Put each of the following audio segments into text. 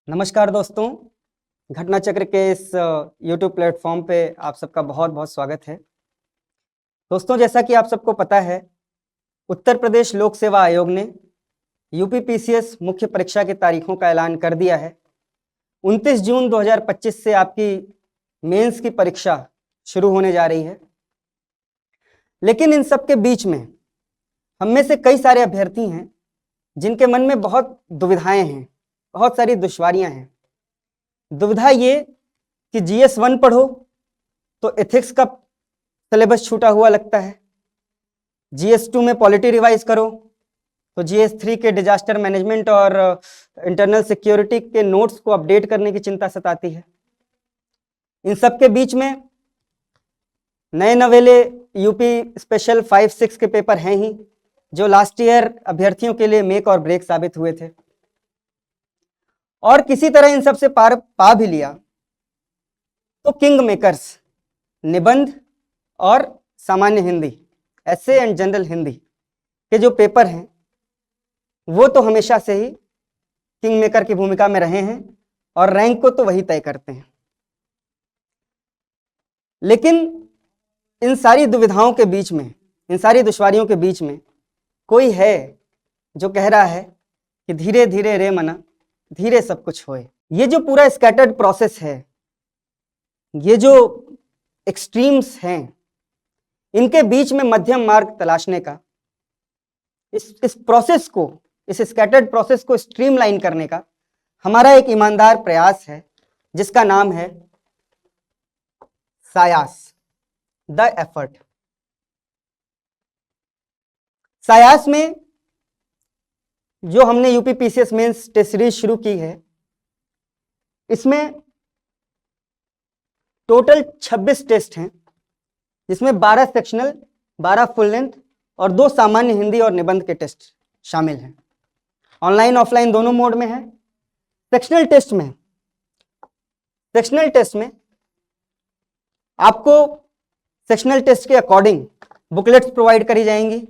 नमस्कार दोस्तों, घटना चक्र के इस YouTube प्लेटफॉर्म पे आप सबका बहुत बहुत स्वागत है। दोस्तों, जैसा कि आप सबको पता है, उत्तर प्रदेश लोक सेवा आयोग ने यूपीपीसीएस मुख्य परीक्षा की तारीखों का ऐलान कर दिया है। 29 जून 2025 से आपकी मेंस की परीक्षा शुरू होने जा रही है। लेकिन इन सब के बीच में हम में से कई सारे अभ्यर्थी हैं जिनके मन में बहुत दुविधाएं हैं, बहुत सारी दुश्वारियां हैं। दुविधा ये कि जीएस 1 पढ़ो तो एथिक्स का सिलेबस छूटा हुआ लगता है, जीएस 2 में पॉलिटी रिवाइज करो तो जीएस 3 के डिजास्टर मैनेजमेंट और इंटरनल सिक्योरिटी के नोट्स को अपडेट करने की चिंता सताती है। इन सब के बीच में नए नवेले यूपी स्पेशल 5-6 के पेपर हैं ही, जो लास्ट ईयर अभ्यर्थियों के लिए मेक और ब्रेक साबित हुए थे। और किसी तरह इन सब से पार पा भी लिया तो किंग मेकर्स निबंध और सामान्य हिंदी, एसे एंड जनरल हिंदी के जो पेपर हैं वो तो हमेशा से ही किंग मेकर की भूमिका में रहे हैं और रैंक को तो वही तय करते हैं। लेकिन इन सारी दुविधाओं के बीच में, इन सारी दुश्वारियों के बीच में कोई है जो कह रहा है कि धीरे धीरे रे मना, धीरे सब कुछ होए। ये जो पूरा स्कैटर्ड प्रोसेस है, ये जो एक्सट्रीम्स हैं, इनके बीच में मध्यम मार्ग तलाशने का, इस प्रोसेस को, इस स्कैटर्ड प्रोसेस को स्ट्रीमलाइन करने का हमारा एक ईमानदार प्रयास है जिसका नाम है सायास, द एफर्ट। सायास में जो हमने यूपीपीसीएस मेंस टेस्ट सीरीज शुरू की है, इसमें टोटल 26 टेस्ट हैं, जिसमें 12 सेक्शनल, 12 फुल लेंथ और 2 सामान्य हिंदी और निबंध के टेस्ट शामिल हैं। ऑनलाइन ऑफलाइन दोनों मोड में है। सेक्शनल टेस्ट में आपको सेक्शनल टेस्ट के अकॉर्डिंग बुकलेट्स प्रोवाइड करी जाएंगी।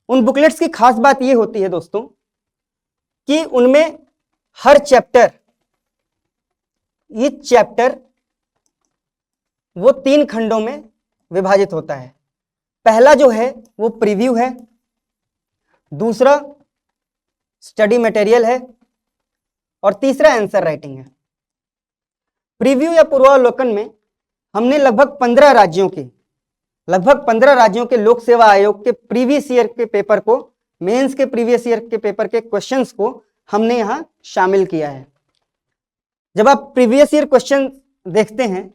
उन बुकलेट्स की खास बात यह होती है दोस्तों कि उनमें हर चैप्टर वो 3 खंडों में विभाजित होता है। पहला जो है वो प्रीव्यू है, दूसरा स्टडी मटेरियल है और तीसरा आंसर राइटिंग है। प्रीव्यू या पूर्वावलोकन में हमने लगभग 15 राज्यों के लोक सेवा आयोग के प्रीवियस ईयर के पेपर को, मेंस के प्रीवियस ईयर के पेपर के क्वेश्चंस को हमने यहां शामिल किया है। जब आप प्रीवियस ईयर क्वेश्चन देखते हैं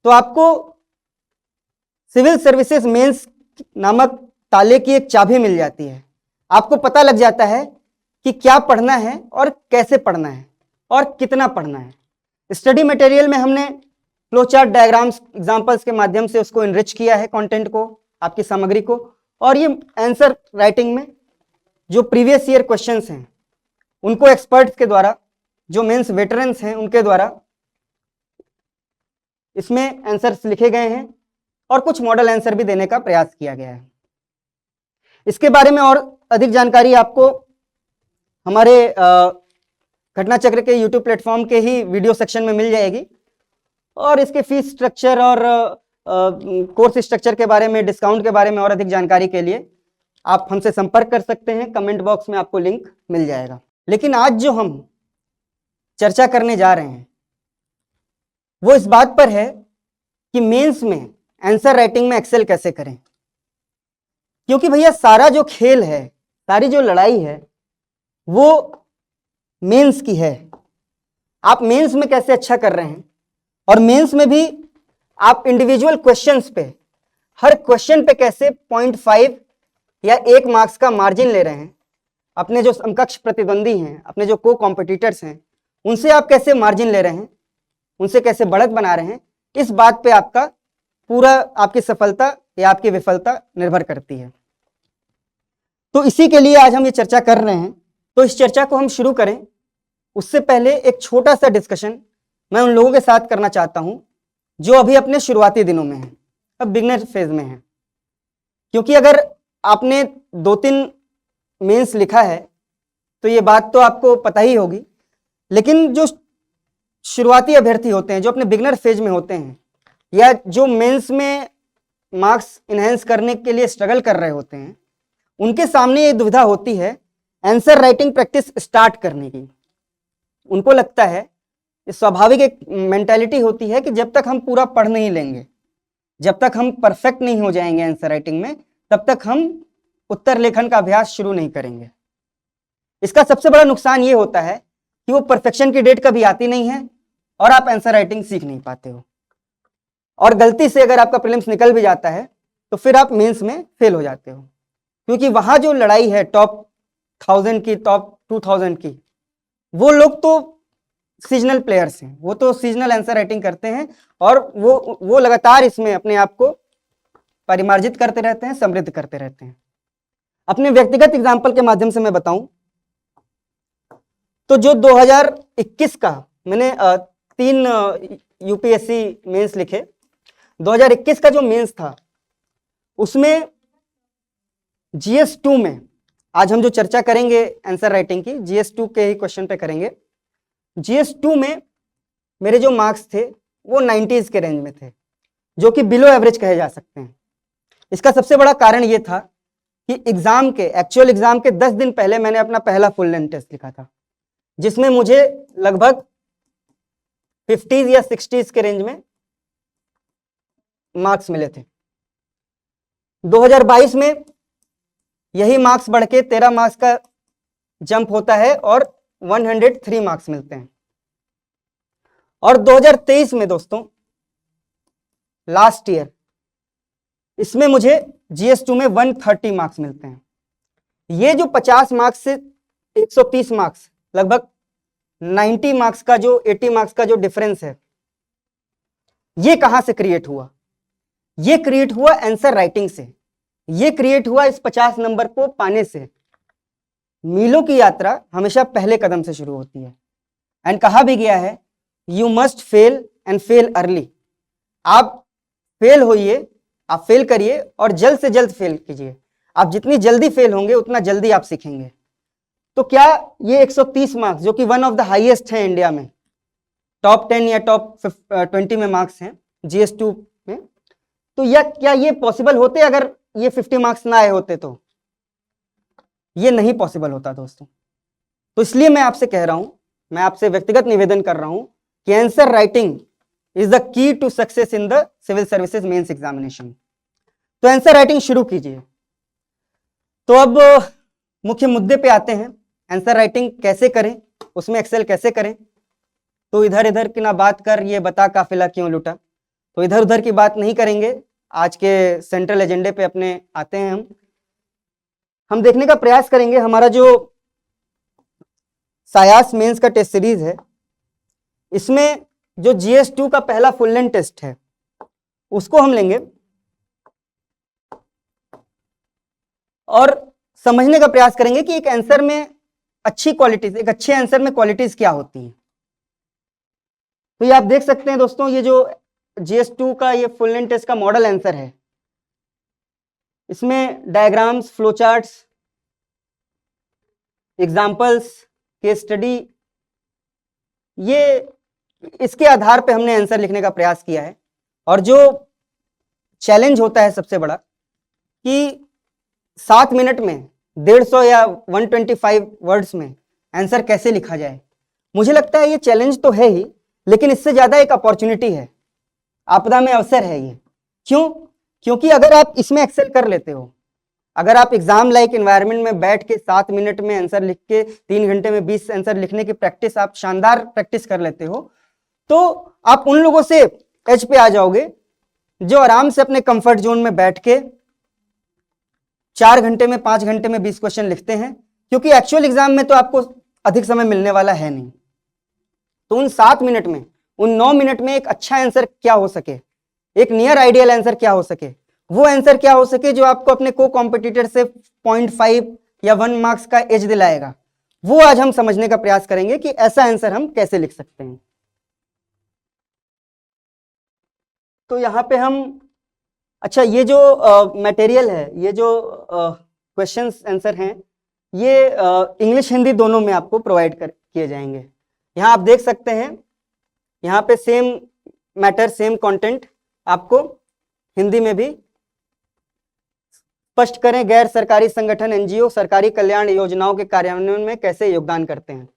तो आपको सिविल सर्विसेज मेंस नामक ताले की एक चाबी मिल जाती है। आपको पता लग जाता है कि क्या पढ़ना है और कैसे पढ़ना है और कितना पढ़ना है। स्टडी मटेरियल में हमने फ्लो चार्ट, डायग्राम्स, एग्जांपल्स के माध्यम से उसको इनरिच किया है, कंटेंट को, आपकी सामग्री को। और ये आंसर राइटिंग में जो प्रीवियस ईयर क्वेश्चंस हैं उनको एक्सपर्ट्स के द्वारा, जो मेंस वेटरन्स हैं उनके द्वारा इसमें आंसर्स लिखे गए हैं और कुछ मॉडल आंसर भी देने का प्रयास किया गया है। इसके बारे में और अधिक जानकारी आपको हमारे घटना चक्र के YouTube प्लेटफॉर्म के ही वीडियो सेक्शन में मिल जाएगी। और इसके फीस स्ट्रक्चर और कोर्स स्ट्रक्चर के बारे में, डिस्काउंट के बारे में और अधिक जानकारी के लिए आप हमसे संपर्क कर सकते हैं। कमेंट बॉक्स में आपको लिंक मिल जाएगा। लेकिन आज जो हम चर्चा करने जा रहे हैं वो इस बात पर है कि मेंस में आंसर राइटिंग में एक्सेल कैसे करें। क्योंकि भैया सारा जो खेल है, सारी जो लड़ाई है वो मेंस की है। आप मेंस में कैसे अच्छा कर रहे हैं और मेंस में भी आप इंडिविजुअल क्वेश्चंस पे, हर क्वेश्चन पे कैसे 0.5 या 1 मार्क्स का मार्जिन ले रहे हैं। अपने जो समकक्ष प्रतिद्वंदी हैं, अपने जो को कॉम्पिटिटर्स हैं, उनसे आप कैसे मार्जिन ले रहे हैं, उनसे कैसे बढ़त बना रहे हैं, इस बात पे आपका पूरा, आपकी सफलता या आपकी विफलता निर्भर करती है। तो इसी के लिए आज हम ये चर्चा कर रहे हैं। तो इस चर्चा को हम शुरू करें उससे पहले एक छोटा सा डिस्कशन मैं उन लोगों के साथ करना चाहता हूं जो अभी अपने शुरुआती दिनों में हैं, अब बिगनर फेज में हैं। क्योंकि अगर आपने 2-3 मेंस लिखा है तो ये बात तो आपको पता ही होगी, लेकिन जो शुरुआती अभ्यर्थी होते हैं, जो अपने बिगनर फेज में होते हैं, या जो मेंस में मार्क्स इनहेंस करने के लिए स्ट्रगल कर रहे होते हैं, उनके सामने ये दुविधा होती है आंसर राइटिंग प्रैक्टिस स्टार्ट करने की। उनको लगता है, स्वाभाविक एक मेंटालिटी होती है कि जब तक हम पूरा पढ़ नहीं लेंगे, जब तक हम परफेक्ट नहीं हो जाएंगे आंसर राइटिंग में, तब तक हम उत्तर लेखन का अभ्यास शुरू नहीं करेंगे। इसका सबसे बड़ा नुकसान ये होता है कि वो परफेक्शन की डेट कभी आती नहीं है और आप आंसर राइटिंग सीख नहीं पाते हो, और गलती से अगर आपका प्रीलिम्स निकल भी जाता है तो फिर आप मेंस में फेल हो जाते हो, क्योंकि वहां जो लड़ाई है टॉप 1000 की, टॉप 2000 की, वो लोग तो सीजनल प्लेयर्स हैं, वो तो सीजनल आंसर राइटिंग करते हैं और वो लगातार इसमें अपने आप को परिमार्जित करते रहते हैं, समृद्ध करते रहते हैं। अपने व्यक्तिगत एग्जाम्पल के माध्यम से मैं बताऊं तो जो 2021 का मैंने 3 यूपीएससी मेंस लिखे, 2021 का जो मेंस था उसमें जीएस 2 में, आज हम जो चर्चा करेंगे आंसर राइटिंग की, जीएस 2 के ही क्वेश्चन पे करेंगे। जीएस 2 में मेरे जो मार्क्स थे वो 90s के रेंज में थे, जो कि बिलो एवरेज कहे जा सकते हैं। इसका सबसे बड़ा कारण ये था कि एग्जाम के, एक्चुअल एग्जाम के 10 दिन पहले मैंने अपना पहला फुल लेंथ टेस्ट लिखा था, जिसमें मुझे लगभग 50s या 60s के रेंज में मार्क्स मिले थे। 2022 में यही मार्क्स बढ़ के 13 मार्क्स का जंप होता है और 103 मार्क्स मिलते हैं। और 2023 में दोस्तों, लास्ट ईयर, इसमें मुझे जीएस 2 में 130 मार्क्स मिलते हैं। ये जो 50 मार्क्स से 130 मार्क्स, लगभग 90 मार्क्स का जो 80 मार्क्स का जो डिफरेंस है, ये कहां से क्रिएट हुआ? ये क्रिएट हुआ आंसर राइटिंग से, ये क्रिएट हुआ इस 50 नंबर को पाने से। मीलों की यात्रा हमेशा पहले कदम से शुरू होती है, एंड कहा भी गया है you must fail and fail early. आप फेल होइए, आप फेल करिए और जल्द से जल्द फेल कीजिए। आप जितनी जल्दी फेल होंगे उतना जल्दी आप सीखेंगे। तो क्या ये 130 मार्क्स, जो कि वन ऑफ द हाईएस्ट है इंडिया में, टॉप 10 या टॉप 20 में मार्क्स हैं जीएस 2 में, तो क्या ये पॉसिबल होते अगर ये 50 मार्क्स ना आए होते? तो ये नहीं पॉसिबल होता दोस्तों। तो इसलिए मैं आपसे कह रहा हूं, मैं आपसे व्यक्तिगत निवेदन कर रहा हूं कि answer writing is the key to success in the civil services mains examination. तो आंसर राइटिंग शुरू कीजिए। तो अब मुख्य मुद्दे पे आते हैं, आंसर राइटिंग कैसे करें, उसमें एक्सेल कैसे करें। तो इधर इधर की ना बात कर, ये बता काफिला क्यों लुटा। तो इधर उधर की बात नहीं करेंगे, आज के सेंट्रल एजेंडे पे अपने आते हैं। हम देखने का प्रयास करेंगे हमारा जो सायास मेंस का टेस्ट सीरीज है, इसमें जो जीएस 2 का पहला फुल लेंथ टेस्ट है उसको हम लेंगे और समझने का प्रयास करेंगे कि एक आंसर में अच्छी क्वालिटीज, एक अच्छे आंसर में क्वालिटीज क्या होती हैं। तो ये आप देख सकते हैं दोस्तों, ये जो जीएस 2 का ये फुल लेंथ टेस्ट का मॉडल आंसर है, इसमें diagrams, flow charts, examples, case study, ये इसके आधार पे हमने आंसर लिखने का प्रयास किया है। और जो चैलेंज होता है सबसे बड़ा कि 7 मिनट में 150 या 125 वर्ड्स में आंसर कैसे लिखा जाए। मुझे लगता है ये चैलेंज तो है ही, लेकिन इससे ज्यादा एक अपॉर्चुनिटी है, आपदा में अवसर है ये। क्यों? क्योंकि अगर आप इसमें एक्सेल कर लेते हो, अगर आप एग्जाम लाइक एनवायरनमेंट में बैठ के 7 मिनट में आंसर लिख के 3 घंटे में 20 आंसर लिखने की प्रैक्टिस, आप शानदार प्रैक्टिस कर लेते हो, तो आप उन लोगों से एज पे आ जाओगे जो आराम से अपने कंफर्ट जोन में बैठ के 4 घंटे में, 5 घंटे में 20 क्वेश्चन लिखते हैं। क्योंकि एक्चुअल एग्जाम में तो आपको अधिक समय मिलने वाला है नहीं। तो उन 7 मिनट में, उन 9 मिनट में एक अच्छा आंसर क्या हो सके, एक नियर आइडियल आंसर क्या हो सके, वो आंसर क्या हो सके जो आपको अपने को कॉम्पिटिटर से 0.5 या 1 मार्क्स का एज दिलाएगा, वो आज हम समझने का प्रयास करेंगे कि ऐसा आंसर हम कैसे लिख सकते हैं। तो यहां पे हम, अच्छा, ये जो मटेरियल है, ये जो क्वेश्चंस आंसर हैं, ये इंग्लिश हिंदी दोनों में आपको प्रोवाइड किए जाएंगे। यहां आप देख सकते हैं, यहां पे सेम मैटर सेम कंटेंट आपको हिंदी में भी स्पष्ट करें। गैर सरकारी संगठन एनजीओ सरकारी कल्याण योजनाओं के कार्यान्वयन में कैसे योगदान करते हैं,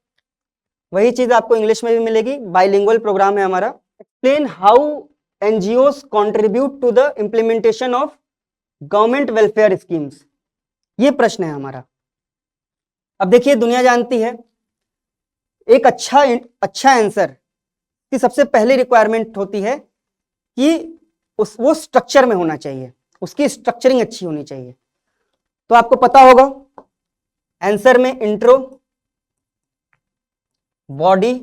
वही चीज आपको इंग्लिश में भी मिलेगी। बाइलिंगुअल प्रोग्राम है हमारा। Explain how NGOs contribute to the implementation of government welfare schemes, ये प्रश्न है हमारा। अब देखिए, दुनिया जानती है एक अच्छा आंसर की सबसे पहली रिक्वायरमेंट होती है कि वो स्ट्रक्चर में होना चाहिए, उसकी स्ट्रक्चरिंग अच्छी होनी चाहिए। तो आपको पता होगा आंसर में इंट्रो, बॉडी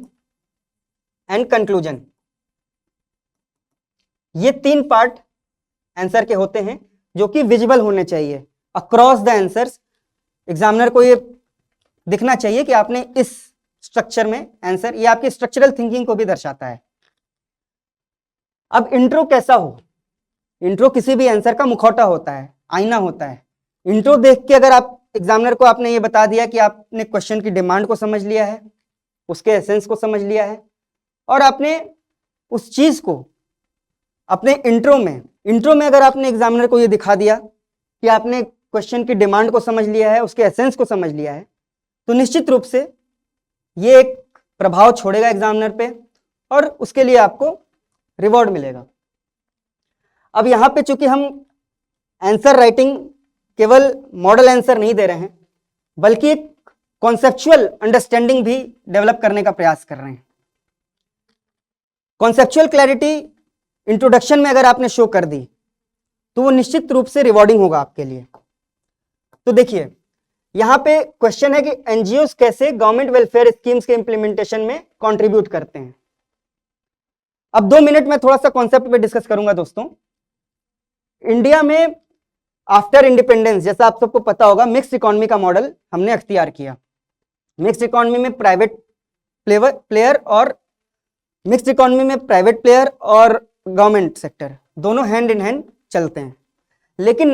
एंड कंक्लूजन, ये 3 पार्ट आंसर के होते हैं जो कि विजिबल होने चाहिए अक्रॉस द आंसर्स। एग्जामिनर को ये दिखना चाहिए कि आपने इस स्ट्रक्चर में आंसर, ये आपकी स्ट्रक्चरल थिंकिंग को भी दर्शाता है। अब इंट्रो कैसा हो, इंट्रो किसी भी आंसर का मुखौटा होता है, आईना होता है। इंट्रो देख के अगर आप एग्जामिनर को आपने ये बता दिया कि आपने क्वेश्चन की डिमांड को समझ लिया है, उसके एसेंस को समझ लिया है, और आपने उस चीज को अपने इंट्रो में अगर आपने एग्जामिनर को ये दिखा दिया कि आपने क्वेश्चन की डिमांड को समझ लिया है, उसके एसेंस को समझ लिया है, तो निश्चित रूप से ये एक प्रभाव छोड़ेगा एग्जामिनर पे और उसके लिए आपको रिवॉर्ड मिलेगा। अब यहां पे चूंकि हम आंसर राइटिंग केवल मॉडल आंसर नहीं दे रहे हैं, बल्कि एक कॉन्सेप्चुअल अंडरस्टैंडिंग भी डेवलप करने का प्रयास कर रहे हैं। कॉन्सेप्चुअल क्लैरिटी इंट्रोडक्शन में अगर आपने शो कर दी तो वो निश्चित रूप से रिवॉर्डिंग होगा आपके लिए। तो देखिए, यहां पे क्वेश्चन है कि एनजीओ कैसे गवर्नमेंट वेलफेयर स्कीम्स के इंप्लीमेंटेशन में कंट्रीब्यूट करते हैं। अब 2 मिनट में थोड़ा सा कॉन्सेप्ट पे डिस्कस करूंगा दोस्तों। इंडिया में आफ्टर इंडिपेंडेंस, जैसा आप सबको पता होगा, मिक्स्ड इकोनॉमी का मॉडल हमने अख्तियार किया। मिक्स्ड इकोनॉमी में प्राइवेट प्लेयर और गवर्नमेंट सेक्टर दोनों हैंड इन हैंड चलते हैं। लेकिन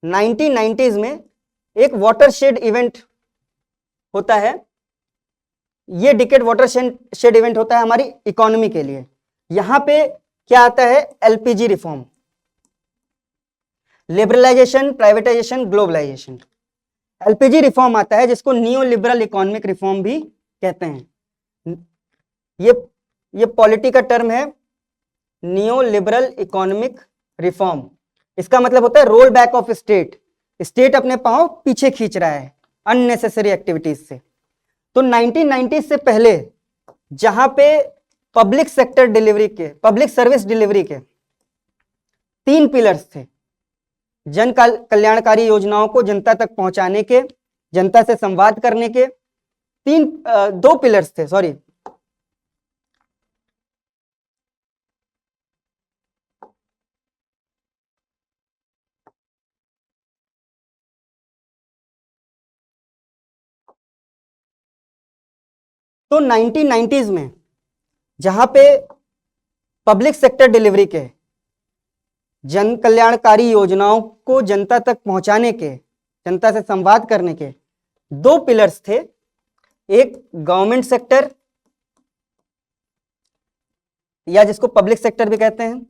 1990s में एक वाटरशेड इवेंट होता है। ये डिकेड वाटरशेड इवेंट होता है हमारी इकोनॉमी के लिए। यहां पे क्या आता है? LPG reform, liberalisation, privatisation, globalisation. LPG reform आता है जिसको नियो लिबरल इकोनॉमिक रिफॉर्म भी कहते हैं। ये पॉलिटी का टर्म है, नियो लिबरल इकोनॉमिक रिफॉर्म। इसका मतलब होता है रोल बैक ऑफ स्टेट अपने पांव पीछे खींच रहा है अननेसेसरी एक्टिविटीज से। तो 1990 से पहले जहां पे पब्लिक सर्विस डिलीवरी के 3 पिलर्स थे, जन कल्याणकारी योजनाओं को जनता तक पहुंचाने के, जनता से संवाद करने के 2 पिलर्स थे, सॉरी। तो 1990s में जहां पे पब्लिक सेक्टर डिलीवरी के, जन कल्याणकारी योजनाओं को जनता तक पहुंचाने के, जनता से संवाद करने के 2 पिलर्स थे। एक गवर्नमेंट सेक्टर या जिसको पब्लिक सेक्टर भी कहते हैं,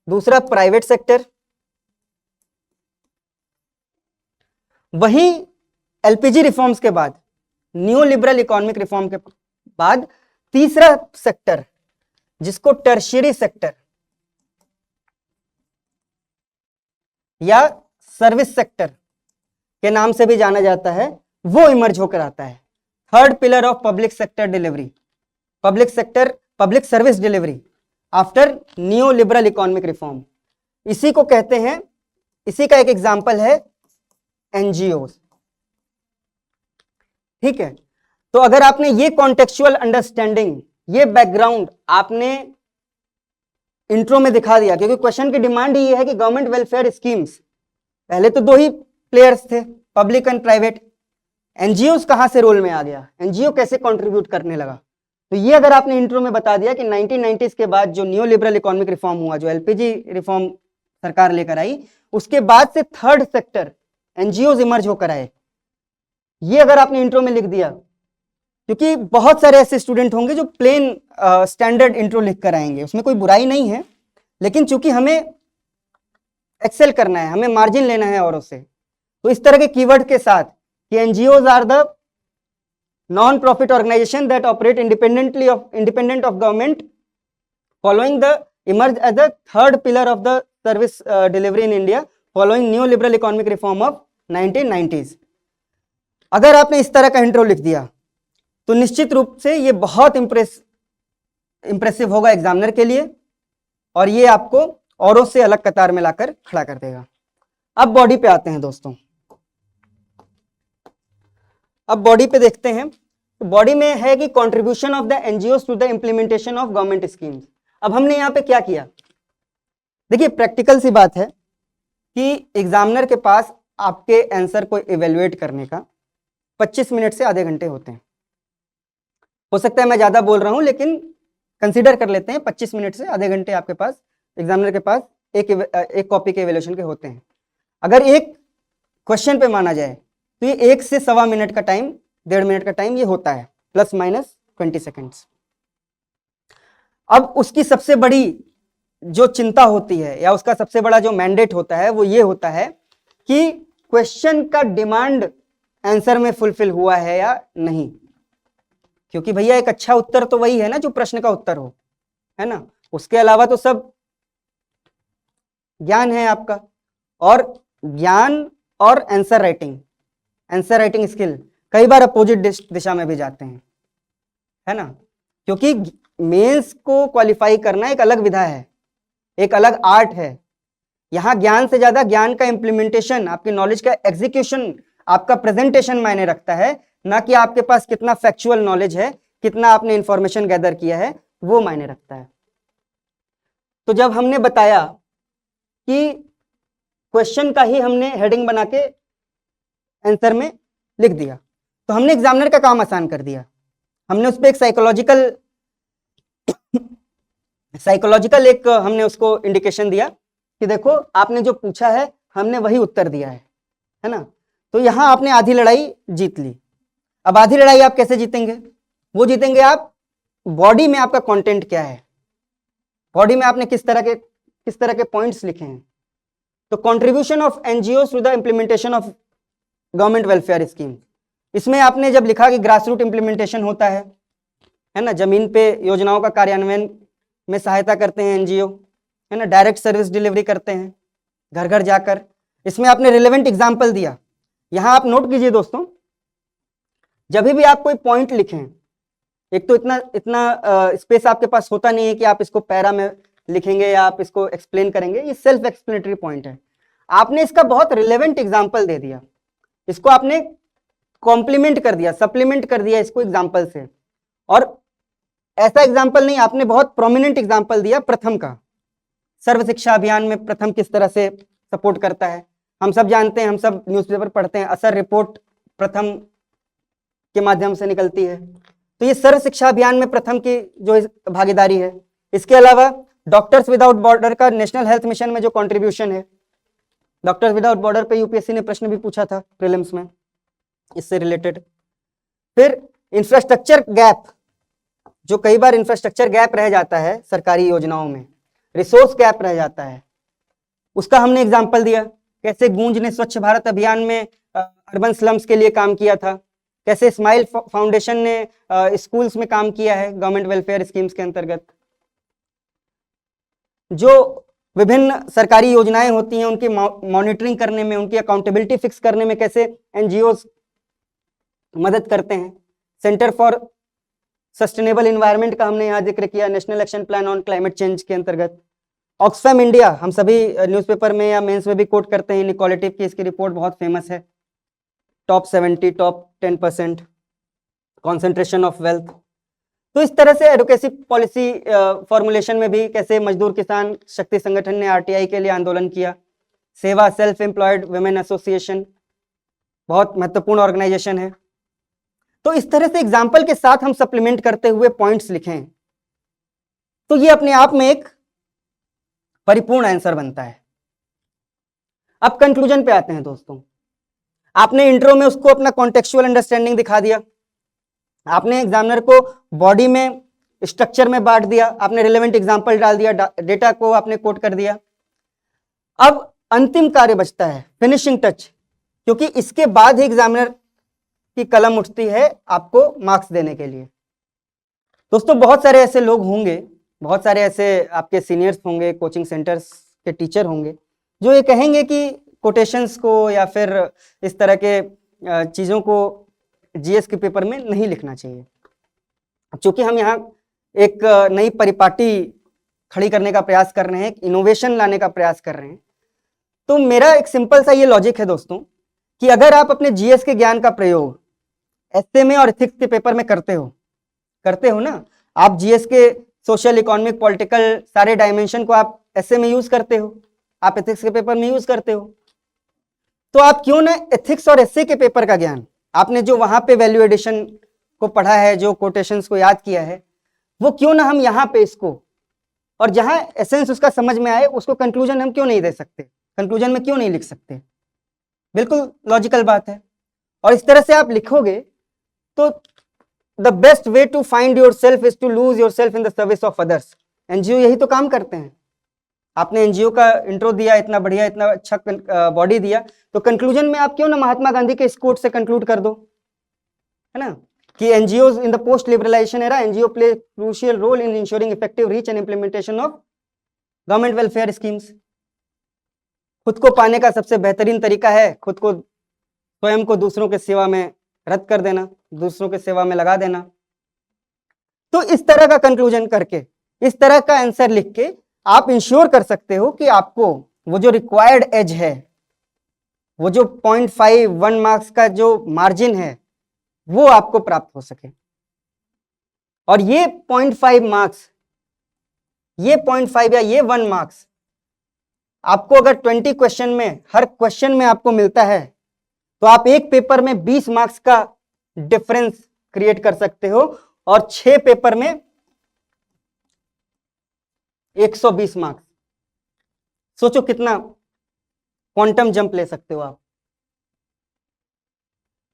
दूसरा प्राइवेट सेक्टर। वहीं एलपीजी रिफॉर्म्स के बाद, न्यू लिबरल इकोनॉमिक रिफॉर्म के बाद तीसरा सेक्टर जिसको टर्शियरी सेक्टर या सर्विस सेक्टर के नाम से भी जाना जाता है, वो इमर्ज होकर आता है। Third pillar of public sector delivery, public service delivery after new liberal economic reform. इसी को कहते हैं, इसी का एक एग्जांपल है एनजीओ। ठीक है, तो अगर आपने ये कॉन्टेक्चुअल अंडरस्टैंडिंग, ये बैकग्राउंड आपने इंट्रो में दिखा दिया, क्योंकि क्वेश्चन की डिमांड ये है कि गवर्नमेंट वेलफेयर स्कीम्स, पहले तो 2 ही प्लेयर्स थे, पब्लिक एंड प्राइवेट। एनजीओ कहां से रोल में आ गया, एनजीओ कैसे कंट्रीब्यूट करने लगा, तो ये अगर आपने इंट्रो में बता दिया कि 1990s के बाद जो न्यू लिबरल इकोनॉमिक रिफॉर्म हुआ, जो एलपीजी रिफॉर्म सरकार लेकर आई, उसके बाद से थर्ड सेक्टर एनजीओ इमर्ज होकर आए, ये अगर आपने इंट्रो में लिख दिया क्योंकि बहुत सारे ऐसे स्टूडेंट होंगे जो प्लेन स्टैंडर्ड इंट्रो लिख कर आएंगे, उसमें कोई बुराई नहीं है, लेकिन चूंकि हमें एक्सेल करना है, हमें मार्जिन लेना है औरों से, तो इस तरह के कीवर्ड के साथ कि NGOs are the non profit organisation that operate independent of government following the emerge as the third pillar of the service delivery in India following neoliberal economic reform of 1990s। अगर आपने इस तरह का intro लिख दिया तो निश्चित रूप से ये बहुत इंप्रेसिव होगा एग्जामिनर के लिए, और ये आपको औरों से अलग कतार में लाकर खड़ा कर देगा। अब बॉडी पे आते हैं दोस्तों। अब बॉडी पे देखते हैं, तो बॉडी में है कि contribution of the NGO to the implementation of government schemes. अब हमने यहां पे क्या किया, देखिए प्रैक्टिकल सी बात है कि एग्जामिनर के पास आपके आंसर को इवेल्युएट करने का 25 मिनट से आधे घंटे होते हैं। हो सकता है मैं ज्यादा बोल रहा हूं, लेकिन कंसीडर कर लेते हैं 25 मिनट से आधे घंटे आपके पास, एग्जामिनर के पास एक कॉपी के इवेल्युएशन के होते हैं। अगर एक क्वेश्चन पे माना जाए तो ये 1 से सवा मिनट का टाइम, 1.5 मिनट का टाइम ये होता है, प्लस माइनस 20 सेकेंड्स। अब उसकी सबसे बड़ी जो चिंता होती है या उसका सबसे बड़ा जो मैंडेट होता है वो ये होता है कि क्वेश्चन का डिमांड आंसर में फुलफिल हुआ है या नहीं, क्योंकि भैया एक अच्छा उत्तर तो वही है ना जो प्रश्न का उत्तर हो, है ना, उसके अलावा तो सब ज्ञान है आपका। और ज्ञान और आंसर राइटिंग स्किल कई बार अपोजिट दिशा में भी जाते हैं, है ना, क्योंकि मेंस को क्वालिफाई करना एक अलग विधा है, एक अलग आर्ट है। यहां ज्ञान से ज्यादा ज्ञान का इंप्लीमेंटेशन, आपकी नॉलेज का एग्जीक्यूशन, आपका प्रेजेंटेशन मायने रखता है, ना कि आपके पास कितना फैक्चुअल नॉलेज है, कितना आपने इंफॉर्मेशन गैदर किया है, वो मायने रखता है। तो जब हमने बताया कि क्वेश्चन का ही हमने हेडिंग बना के आंसर में लिख दिया, तो हमने एग्जामिनर का काम आसान कर दिया। हमने उस पर एक साइकोलॉजिकल एक हमने उसको इंडिकेशन दिया कि देखो आपने जो पूछा है हमने वही उत्तर दिया है ना। तो यहां आपने आधी लड़ाई जीत ली। अब आधी लड़ाई आप कैसे जीतेंगे, वो जीतेंगे आप बॉडी में आपका कंटेंट क्या है, बॉडी में आपने किस तरह के पॉइंट्स लिखे हैं। तो contribution of NGO to the implementation of government welfare scheme, इसमें आपने जब लिखा कि ग्रास रूट इंप्लीमेंटेशन होता है ना, जमीन पे योजनाओं का कार्यान्वयन में सहायता करते हैं एनजीओ, है ना, डायरेक्ट सर्विस डिलीवरी करते हैं घर घर जाकर। इसमें आपने रिलेवेंट एग्जाम्पल दिया। यहां आप नोट कीजिए दोस्तों, जब भी आप कोई पॉइंट लिखें, एक तो इतना स्पेस आपके पास होता नहीं है कि आप इसको पैरा में लिखेंगे या आप इसको एक्सप्लेन करेंगे, ये सेल्फ एक्सप्लेनेटरी पॉइंट है। आपने इसका बहुत रिलेवेंट एग्जाम्पल दे दिया, इसको आपने कॉम्प्लीमेंट कर दिया, सप्लीमेंट कर दिया इसको एग्जाम्पल से। और ऐसा एग्जाम्पल नहीं, आपने बहुत प्रोमिनेंट एग्जाम्पल दिया प्रथम का। सर्व शिक्षा अभियान में प्रथम किस तरह से सपोर्ट करता है, हम सब जानते हैं, हम सब न्यूज़पेपर पढ़ते हैं, असर रिपोर्ट प्रथम के माध्यम से निकलती है। तो ये सर्व शिक्षा अभियान में प्रथम की जो भागीदारी है। इसके अलावा डॉक्टर्स विदाउट बॉर्डर का नेशनल हेल्थ मिशन में जो कंट्रीब्यूशन है, डॉक्टर्स विदाउट बॉर्डर पे यूपीएससी ने प्रश्न भी पूछा था प्रीलिम्स में इससे रिलेटेड। फिर इंफ्रास्ट्रक्चर गैप, जो कई बार इंफ्रास्ट्रक्चर गैप रह जाता है सरकारी योजनाओं में, रिसोर्स गैप रह जाता है, उसका हमने एग्जाम्पल दिया। कैसे गूंज ने स्वच्छ भारत अभियान में अर्बन स्लम्स के लिए काम किया था, कैसे स्माइल फाउंडेशन ने स्कूल्स में काम किया है गवर्नमेंट वेलफेयर स्कीम्स के अंतर्गत। जो विभिन्न सरकारी योजनाएं होती हैं उनकी मॉनिटरिंग करने में, उनकी अकाउंटेबिलिटी फिक्स करने में कैसे एनजीओज मदद करते हैं। सेंटर फॉर सस्टेनेबल एनवायरनमेंट का हमने यहाँ जिक्र किया, national action plan on climate change के अंतर्गत। ऑक्सफैम इंडिया हम सभी न्यूज़पेपर में या मेंस में भी कोट करते हैं, इनइक्वालिटी की इसकी रिपोर्ट बहुत फेमस है, top 70, top 10% concentration of wealth. तो इस तरह से एडवोकेसी पॉलिसी फॉर्मुलेशन में भी कैसे मजदूर किसान शक्ति संगठन ने आरटीआई के लिए आंदोलन किया। सेवा सेल्फ एम्प्लॉयड वुमेन एसोसिएशन बहुत महत्वपूर्ण ऑर्गेनाइजेशन है। तो इस तरह से एग्जाम्पल के साथ हम सप्लीमेंट करते हुए पॉइंट्स लिखें तो ये अपने आप में एक परिपूर्ण आंसर बनता है। अब कंक्लूजन पे आते हैं दोस्तों। आपने इंट्रो में उसको अपना कॉन्टेक्चुअल अंडरस्टैंडिंग दिखा दिया, आपने एग्जामिनर को बॉडी में, स्ट्रक्चर में बांट दिया, आपने रिलेवेंट एग्जाम्पल डाल दिया, डेटा को आपने कोट कर दिया। अब अंतिम कार्य बचता है फिनिशिंग टच, क्योंकि इसके बाद ही एग्जामिनर की कलम उठती है आपको मार्क्स देने के लिए। दोस्तों बहुत सारे ऐसे लोग होंगे, बहुत सारे ऐसे आपके सीनियर्स होंगे, कोचिंग सेंटर्स के टीचर होंगे जो ये कहेंगे कि कोटेशंस को या फिर इस तरह के चीज़ों को जीएस के पेपर में नहीं लिखना चाहिए। चूंकि हम यहाँ एक नई परिपाटी खड़ी करने का प्रयास कर रहे हैं, एक इनोवेशन लाने का प्रयास कर रहे हैं, तो मेरा एक सिंपल सा ये लॉजिक है दोस्तों कि अगर आप अपने जीएस के ज्ञान का प्रयोग एसए में और एथिक्स के पेपर में करते हो ना, आप जीएस के सोशल, इकोनॉमिक, पॉलिटिकल सारे डायमेंशन को आप एसए में यूज करते हो, आप एथिक्स के पेपर में यूज करते हो, तो आप क्यों ना एथिक्स और एसए के पेपर का ज्ञान, आपने जो वहां पे वैल्यू एडिशन को पढ़ा है, जो कोटेशंस को याद किया है, वो क्यों ना हम यहाँ पे इसको, और जहां एसेंस उसका समझ में आए उसको कंक्लूजन हम क्यों नहीं दे सकते, कंक्लूजन में क्यों नहीं लिख सकते। बिल्कुल लॉजिकल बात है। और इस तरह से आप लिखोगे तो the best way to find yourself is to lose yourself in the service of others. NGO यही तो काम करते हैं। आपने एनजीओ का इंट्रो दिया, इतना बढ़िया, इतना अच्छा बॉडी दिया, तो कंक्लूजन में आप क्यों ना महात्मा गांधी के इस कोट से कंक्लूड कर दो, है ना, कि NGO in the post liberalisation era NGO play crucial role in ensuring effective reach and implementation of government welfare schemes. खुद को पाने का सबसे बेहतरीन तरीका है खुद को, स्वयं को दूसरों के सेवा में रद्द कर देना, दूसरों के सेवा में लगा देना। तो इस तरह का कंक्लूजन करके, इस तरह का आंसर लिख के आप इंश्योर कर सकते हो कि आपको वो जो रिक्वायर्ड एज है, वो जो 0.51 मार्क्स का जो मार्जिन है, वो आपको प्राप्त हो सके। और ये 0.5 मार्क्स, ये 0.5 या ये 1 मार्क्स आपको अगर 20 क्वेश्चन में, हर क्वेश्चन में आपको मिलता है, तो आप एक पेपर में 20 मार्क्स का डिफरेंस क्रिएट कर सकते हो और 6 पेपर में 120 मार्क्स। सोचो कितना क्वांटम जंप ले सकते हो आप।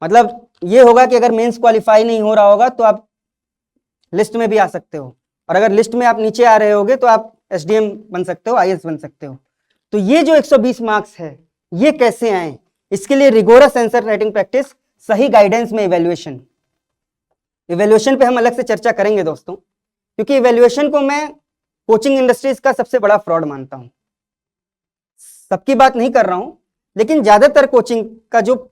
मतलब ये होगा कि अगर मेंस क्वालिफाई नहीं हो रहा होगा तो आप लिस्ट में भी आ सकते हो, और अगर लिस्ट में आप नीचे आ रहे होगे तो आप एसडीएम बन सकते हो, आईएएस बन सकते हो। तो ये जो 120 मार्क्स है, ये कैसे आए, इसके लिए रिगोरस आंसर राइटिंग प्रैक्टिस, सही गाइडेंस में इवैल्यूएशन पे हम अलग से चर्चा करेंगे दोस्तों, क्योंकि इवैल्यूएशन को मैं कोचिंग इंडस्ट्रीज का सबसे बड़ा फ्रॉड मानता हूं। सबकी बात नहीं कर रहा हूं, लेकिन ज्यादातर कोचिंग का जो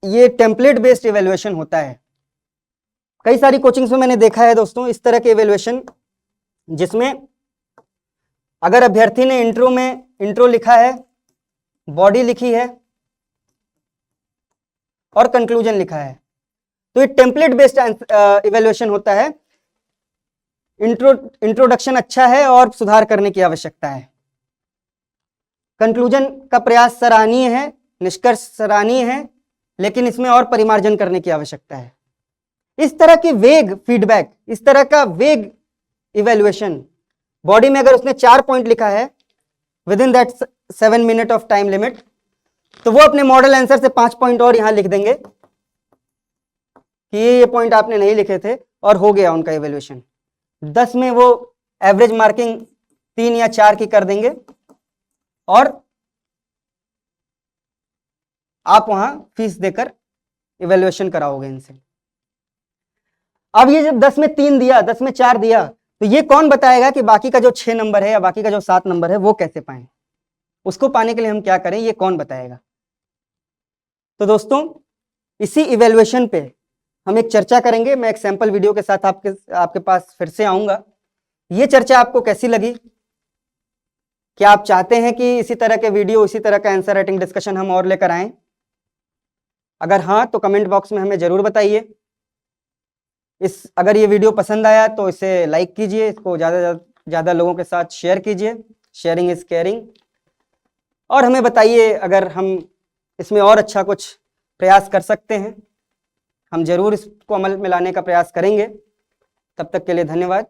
ये टेम्पलेट बेस्ड इवैल्यूएशन होता है, कई सारी कोचिंग्स में मैंने देखा है दोस्तों इस तरह के इवैल्यूएशन, जिसमें अगर अभ्यर्थी ने इंट्रो लिखा है, बॉडी लिखी है और कंक्लूजन लिखा है, तो ये टेम्पलेट बेस्ड इवैल्यूएशन होता है। इंट्रोडक्शन अच्छा है और सुधार करने की आवश्यकता है, कंक्लूजन का प्रयास सराहनीय है, निष्कर्ष सराहनीय है, लेकिन इसमें और परिमार्जन करने की आवश्यकता है। इस तरह की वेग फीडबैक, इस तरह का वेग इवैल्यूएशन, बॉडी में अगर उसने 4 पॉइंट लिखा है with in that 7 minute of time limit, तो वो अपने मॉडल आंसर से 5 पॉइंट और यहां लिख देंगे कि ये पॉइंट आपने नहीं लिखे थे, और हो गया उनका इवैल्यूएशन। 10 में वो एवरेज मार्किंग 3 या 4 की कर देंगे, और आप वहां फीस देकर इवैल्यूएशन कराओगे इनसे। अब ये जब 10 में 3 दिया, 10 में 4 दिया, तो ये कौन बताएगा कि बाकी का जो 6 नंबर है या बाकी का जो 7 नंबर है वो कैसे पाएं? उसको पाने के लिए हम क्या करें, ये कौन बताएगा? तो दोस्तों इसी इवैल्यूएशन पे हम एक चर्चा करेंगे। मैं एक सैंपल वीडियो के साथ आपके पास फिर से आऊंगा। ये चर्चा आपको कैसी लगी? क्या आप चाहते हैं कि इसी तरह के वीडियो, इसी तरह का आंसर राइटिंग डिस्कशन हम और लेकर आएं? अगर हाँ, तो कमेंट बॉक्स में हमें जरूर बताइए। अगर ये वीडियो पसंद आया तो इसे लाइक कीजिए, इसको ज़्यादा लोगों के साथ शेयर कीजिए, शेयरिंग इज केयरिंग। और हमें बताइए अगर हम इसमें और अच्छा कुछ प्रयास कर सकते हैं, हम जरूर इसको अमल में लाने का प्रयास करेंगे। तब तक के लिए धन्यवाद।